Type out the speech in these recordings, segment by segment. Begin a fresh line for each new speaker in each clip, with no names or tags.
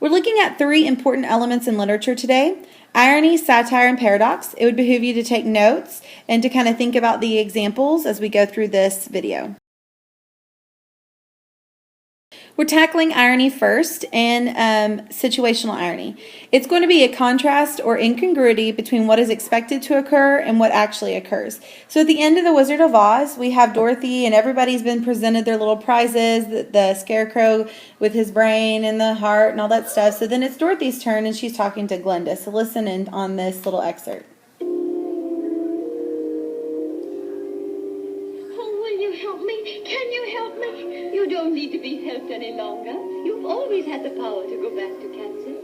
We're looking at three important elements in literature today: irony, satire, and paradox. It would behoove you to take notes and to kind of think about the examples as we go through this video. We're tackling irony first, and situational irony. It's going to be a contrast or incongruity between what is expected to occur and what actually occurs. So at the end of The Wizard of Oz, we have Dorothy, and everybody's been presented their little prizes, the scarecrow with his brain and the heart and all that stuff. So then it's Dorothy's turn, and she's talking to Glinda. So listen in on this little excerpt.
Can you help me? You don't need to be helped any longer. You've always had the power to go back to Kansas.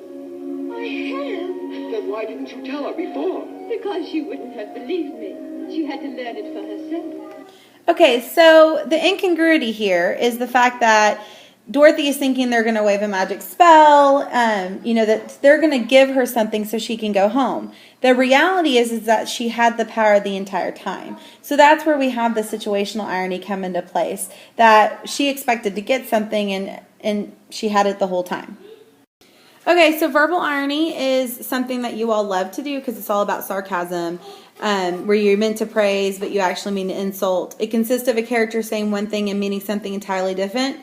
I have.
Then why didn't you tell her before?
Because she wouldn't have believed me. She had to learn it for herself.
Okay, so the incongruity here is the fact that Dorothy is thinking they're going to wave a magic spell, that they're going to give her something so she can go home. The reality is that she had the power the entire time. So that's where we have the situational irony come into place, that she expected to get something and she had it the whole time. Okay, so verbal irony is something that you all love to do because it's all about sarcasm, where you're meant to praise, but you actually mean to insult. It consists of a character saying one thing and meaning something entirely different.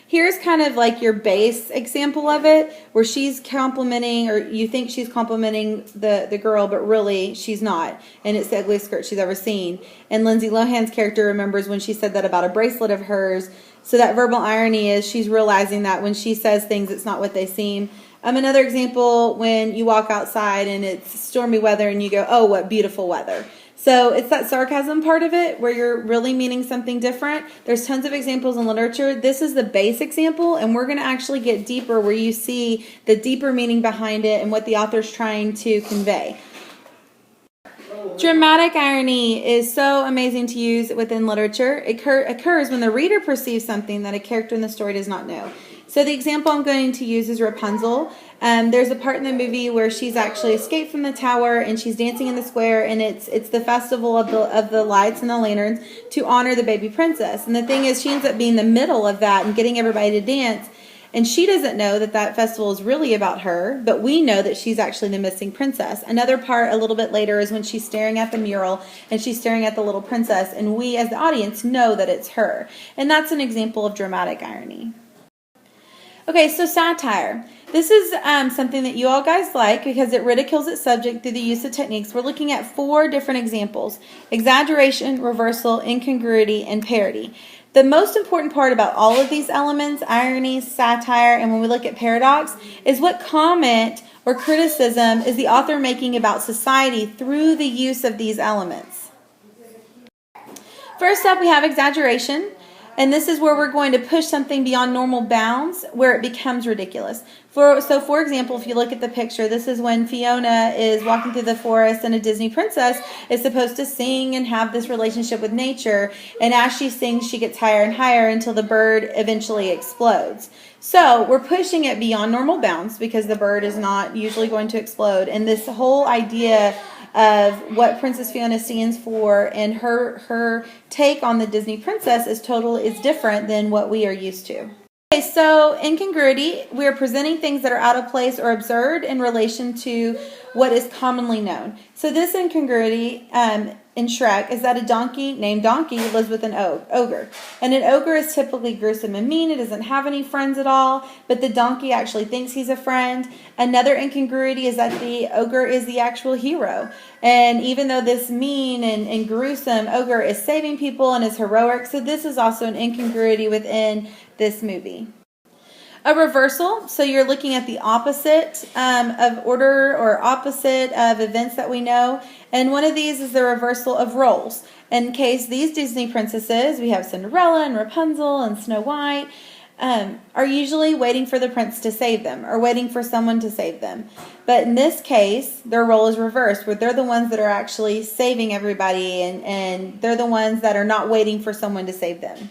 Here's kind of like your base example of it, where she's complimenting, or you think she's complimenting the girl, but really she's not. And it's the ugliest skirt she's ever seen. And Lindsay Lohan's character remembers when she said that about a bracelet of hers. So that verbal irony is she's realizing that when she says things, it's not what they seem. Another example, when you walk outside and it's stormy weather and you go, oh, what beautiful weather. So it's that sarcasm part of it where you're really meaning something different. There's tons of examples in literature. This is the base example, and we're going to actually get deeper where you see the deeper meaning behind it and what the author's trying to convey. Dramatic irony is so amazing to use within literature. It occurs when the reader perceives something that a character in the story does not know. So the example I'm going to use is Rapunzel. There's a part in the movie where she's actually escaped from the tower and she's dancing in the square, and it's the festival of the lights and the lanterns to honor the baby princess. And the thing is, she ends up being the middle of that and getting everybody to dance. And she doesn't know that festival is really about her, but we know that she's actually the missing princess. Another part a little bit later is when she's staring at the mural and she's staring at the little princess, and we as the audience know that it's her. And that's an example of dramatic irony. Okay, so satire. This is something that you all guys like because it ridicules its subject through the use of techniques. We're looking at 4 different examples: exaggeration, reversal, incongruity, and parody. The most important part about all of these elements, irony, satire, and when we look at paradox, is what comment or criticism is the author making about society through the use of these elements. First up, we have exaggeration. And this is where we're going to push something beyond normal bounds where it becomes ridiculous. For example, if you look at the picture, this is when Fiona is walking through the forest and a Disney princess is supposed to sing and have this relationship with nature. And as she sings, she gets higher and higher until the bird eventually explodes. So we're pushing it beyond normal bounds because the bird is not usually going to explode. And this whole idea of what Princess Fiona stands for and her take on the Disney princess is different than what we are used to. Okay, so incongruity, we are presenting things that are out of place or absurd in relation to what is commonly known. So this incongruity in Shrek is that a donkey named Donkey lives with an ogre. And an ogre is typically gruesome and mean. It doesn't have any friends at all, but the donkey actually thinks he's a friend. Another incongruity is that the ogre is the actual hero. And even though this mean and gruesome ogre is saving people and is heroic, so this is also an incongruity within this movie. A reversal, so you're looking at the opposite of order or opposite of events that we know. And one of these is the reversal of roles. In case these Disney princesses, we have Cinderella and Rapunzel and Snow White, are usually waiting for the prince to save them or waiting for someone to save them. But in this case, their role is reversed, where they're the ones that are actually saving everybody and they're the ones that are not waiting for someone to save them.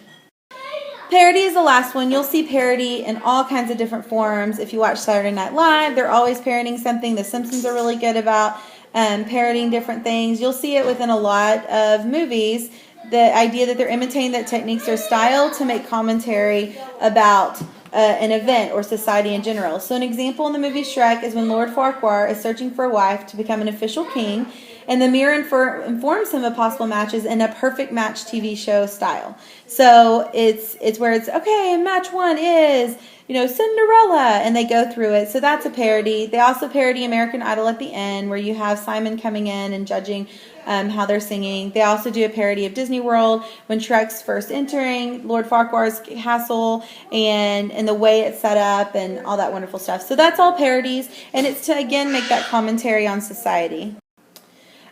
Parody is the last one. You'll see parody in all kinds of different forms. If you watch Saturday Night Live, they're always parodying something. The Simpsons are really good about parodying different things. You'll see it within a lot of movies. The idea that they're imitating that techniques or style to make commentary about an event or society in general. So an example in the movie Shrek is when Lord Farquhar is searching for a wife to become an official king, and the mirror informs him of possible matches in a perfect match TV show style. So it's where it's, okay, match one is, Cinderella, and they go through it. So that's a parody. They also parody American Idol at the end, where you have Simon coming in and judging how they're singing. They also do a parody of Disney World when Shrek's first entering Lord Farquhar's castle and the way it's set up and all that wonderful stuff. So that's all parodies, and it's to, again, make that commentary on society.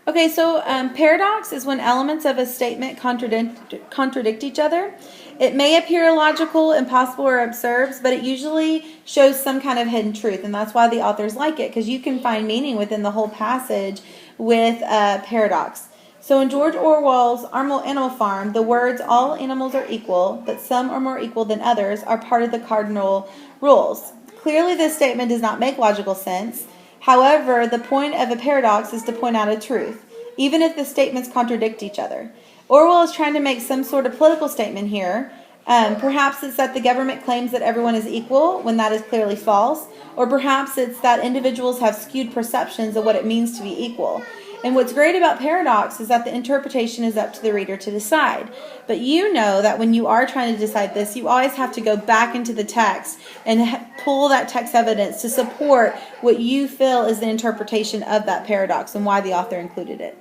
Okay, so paradox is when elements of a statement contradict each other. It may appear illogical, impossible, or absurd, but it usually shows some kind of hidden truth, and that's why the authors like it, because you can find meaning within the whole passage with paradox. So in George Orwell's Animal Farm, the words "all animals are equal, but some are more equal than others" are part of the cardinal rules. Clearly, this statement does not make logical sense. However, the point of a paradox is to point out a truth, even if the statements contradict each other. Orwell is trying to make some sort of political statement here. Perhaps it's that the government claims that everyone is equal when that is clearly false, or perhaps it's that individuals have skewed perceptions of what it means to be equal. And what's great about paradox is that the interpretation is up to the reader to decide. But you know that when you are trying to decide this, you always have to go back into the text and pull that text evidence to support what you feel is the interpretation of that paradox and why the author included it.